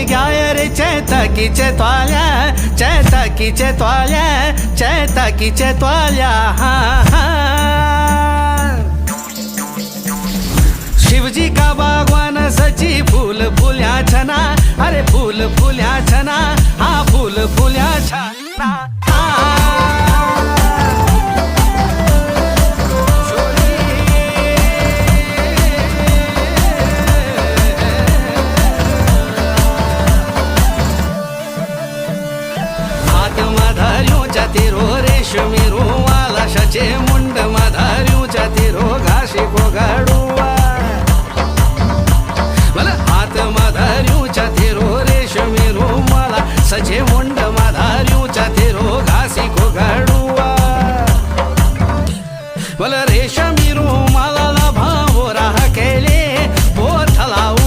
गाय रे चैतकीचे त्वाल्या, चैतकीचे त्वाल्या, चैतकीचे त्वाल्या. हा हा. शिवजी का बागवान सची फूल फुल्या छना, अरे फूल फुल्या छना, हा फूल फुल्या छना. तेरो रेशमी रुवाला शचे मुंड माधार्यूच्या तेरो घाशी कोगाडुवा, मला हात माधार्यूच्या तेरो रेशमी रुवाला सचे मुंड माधार्यूच्या तेरो घासी कोगाडुवा.